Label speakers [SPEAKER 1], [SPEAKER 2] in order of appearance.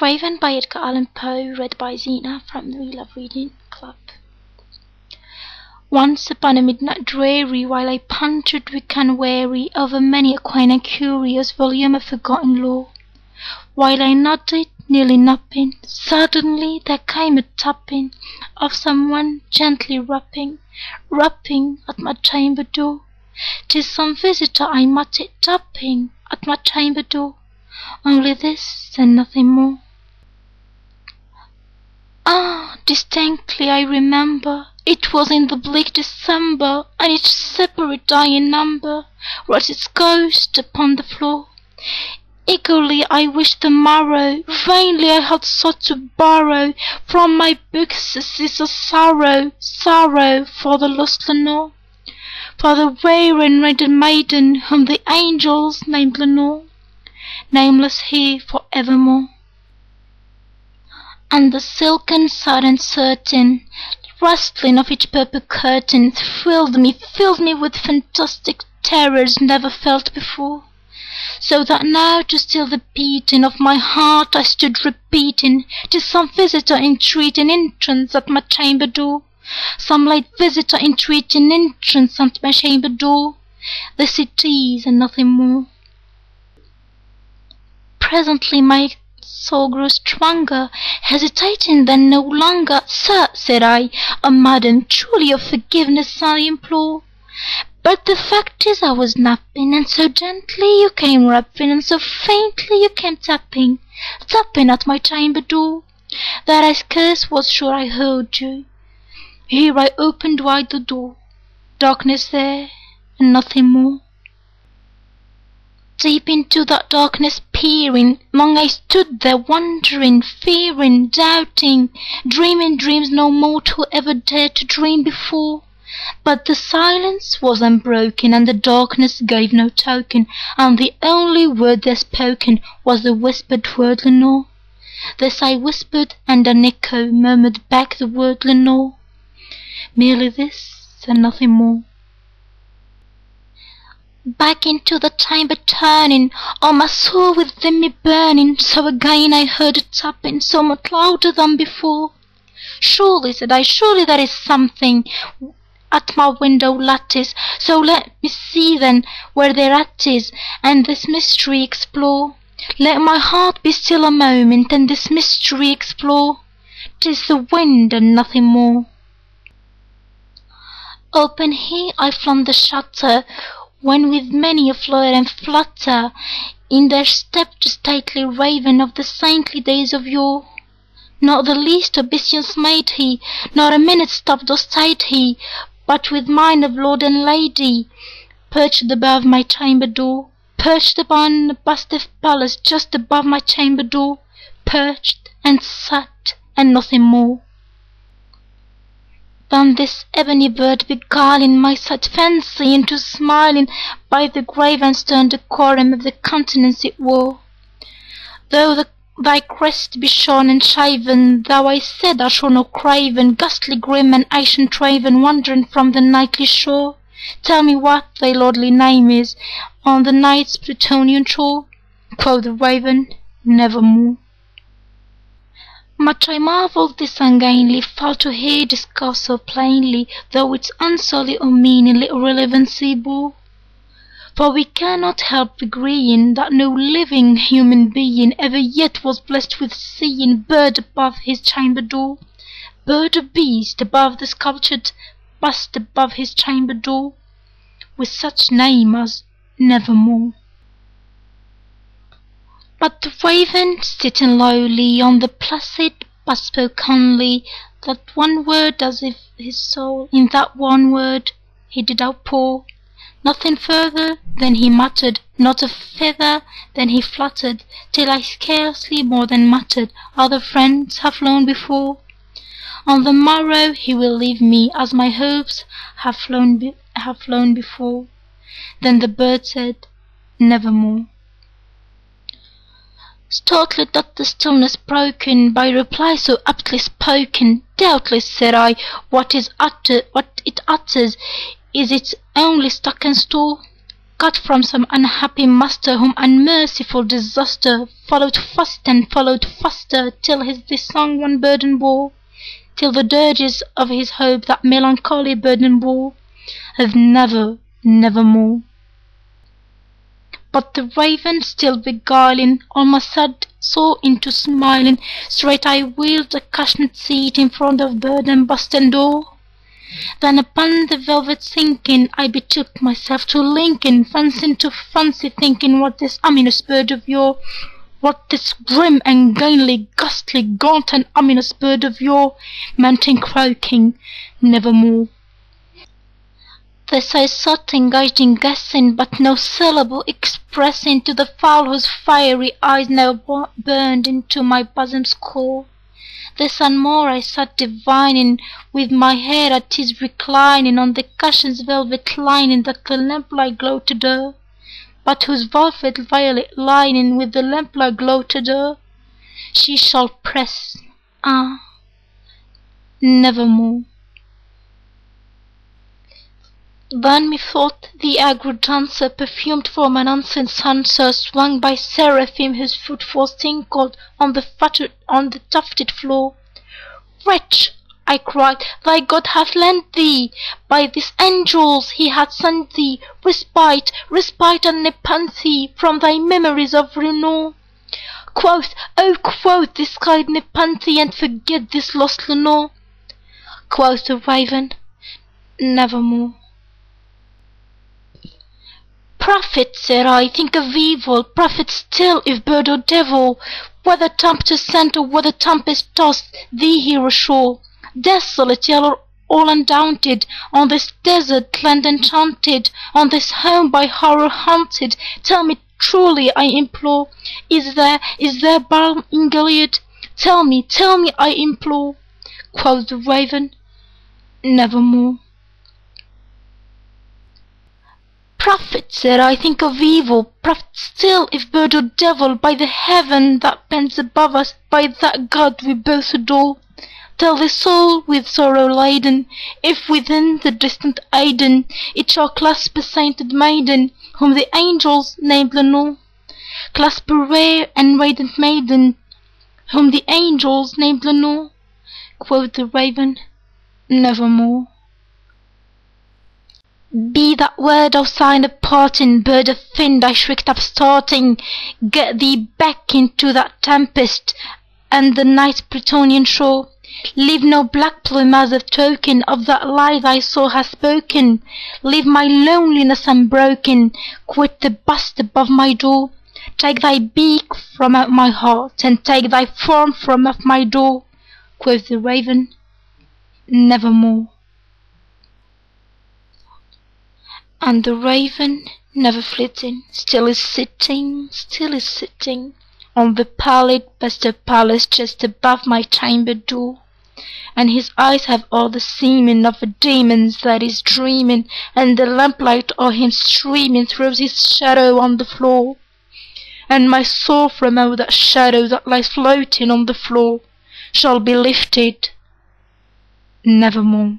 [SPEAKER 1] Raven by Edgar Allan Poe, read by Zina from the We Love Reading Club. Once upon a midnight dreary, while I pondered weak and weary over many a quaint and curious volume of forgotten lore, while I nodded, nearly napping, suddenly there came a tapping of someone gently rapping at my chamber door. "'Tis some visitor," I muttered, tapping at my chamber door. Only this and nothing more. Ah, distinctly I remember, it was in the bleak December, and each separate dying number wrought its ghost upon the floor. Eagerly I wished the morrow, vainly I had sought to borrow from my books a cease of sorrow for the lost Lenore, for the rare and rendered maiden whom the angels named Lenore, nameless here for evermore. And the silken silent certain rustling of each purple curtain filled me with fantastic terrors never felt before, so that now to still the beating of my heart I stood repeating, "'Tis some visitor entreating entrance at my chamber door, some late visitor entreating entrance at my chamber door. This it is and nothing more." Presently my soul grew stronger, hesitating then no longer. "Sir," said I, "oh madam, truly your forgiveness I implore. But the fact is I was napping, and so gently you came rapping, and so faintly you came tapping at my chamber door, that I scarce was sure I heard you. Here I opened wide the door, darkness there, and nothing more. Deep into that darkness peering, long I stood there wondering, fearing, doubting, dreaming dreams no mortal ever dared to dream before. But the silence was unbroken, and the darkness gave no token, and the only word there spoken was the whispered word Lenore. This I whispered, and an echo murmured back the word Lenore. Merely this and nothing more. Back into the chamber turning, all my soul within me burning, so again I heard a tapping so much louder than before. "Surely," said I, "surely there is something at my window lattice, so let me see then where thereat is, and this mystery explore. Let my heart be still a moment, and this mystery explore. 'Tis the wind and nothing more." Open here I flung the shutter, when with many a flare and flutter in there stepped the stately raven of the saintly days of yore. Not the least obeisance made he, not a minute stopped or stayed he, but with mien of lord and lady perched above my chamber door, perched upon a mastiff palace just above my chamber door, perched and sat and nothing more. Then this ebony bird beguiling my sad fancy into smiling by the grave and stern decorum of the countenance it wore. "Though thy crest be shorn and shaven, thou," I said, "art sure no craven, ghastly grim and ancient raven, wandering from the nightly shore. Tell me what thy lordly name is on the night's Plutonian shore." Quoth the raven, "Nevermore." Much I marvelled this ungainly fowl to hear discourse so plainly, though its unsolid or meaning little relevancy bore. For we cannot help agreeing that no living human being ever yet was blessed with seeing bird above his chamber door, bird or beast above the sculptured bust above his chamber door, with such name as Nevermore. But the raven, sitting lowly on the placid but spoke only that one word, as if his soul in that one word he did outpour. Nothing further than he muttered, not a feather than he fluttered, till I scarcely more than muttered, "Other friends have flown before. On the morrow he will leave me, as my hopes have flown before." Then the bird said, "Nevermore." Startled at the stillness broken by reply so aptly spoken, "Doubtless," said I, what it utters is its only stock and store. got from some unhappy master, whom unmerciful disaster followed fast and followed faster, till this song one burden bore, till the dirges of his hope that melancholy burden bore, of never, nevermore. But the raven, still beguiling all my sad soul into smiling, straight I wheeled a cushioned seat in front of burden bust door. Then upon the velvet sinking, I betook myself to Lincoln, fancying to fancy thinking what this ominous bird of yore, what this grim and gainly, ghastly, gaunt and ominous bird of yore meant in croaking, nevermore. This I sought, engaged in guessing, but no syllable expressing to the fowl whose fiery eyes now burned into my bosom's core. This and more I sat divining, with my head at ease reclining on the cushion's velvet lining that the lamplight gloated o'er, but whose velvet violet lining with the lamplight gloated o'er she shall press, nevermore. Then methought the agro dancer, perfumed from an unseen censer, swung by seraphim whose footfalls tinkled on the tufted floor. "Wretch," I cried, "thy God hath lent thee, by these angels he hath sent thee, respite, respite and nepenthe from thy memories of Lenore." Quoth, "Oh, quoth this kind nepenthe, and forget this lost Lenore." Quoth the raven, "Nevermore." "Prophet," said I, "think of evil, prophet still, if bird or devil, whether tempest sent or whether tempest tossed thee here ashore, desolate, yet all undaunted, on this desert land enchanted, on this home by horror haunted, tell me truly, I implore, is there balm in Gilead? Tell me, I implore." Quoth the raven, "Nevermore." "Prophet," said I, "think of evil, prophet still, if bird or devil, by the heaven that bends above us, by that God we both adore, tell the soul with sorrow laden, if within the distant Aidenn it shall clasp a sainted maiden, whom the angels named Lenore, clasp a rare and radiant maiden, whom the angels named Lenore." Quoth the raven, "Nevermore." "Be that word, O sign of parting, bird of fiend," I shrieked upstarting, "get thee back into that tempest and the night's Bretonian shore. Leave no black plume as of token of that lie thy soul hath spoken. Leave my loneliness unbroken, quit the bust above my door. Take thy beak from out my heart, and take thy form from off my door." Quoth the raven, "Nevermore." And the raven, never flitting, still is sitting on the pallid vested palace just above my chamber door, and his eyes have all the seeming of a demon's that is dreaming, and the lamplight o'er him streaming throws his shadow on the floor, and my soul from out that shadow that lies floating on the floor shall be lifted nevermore.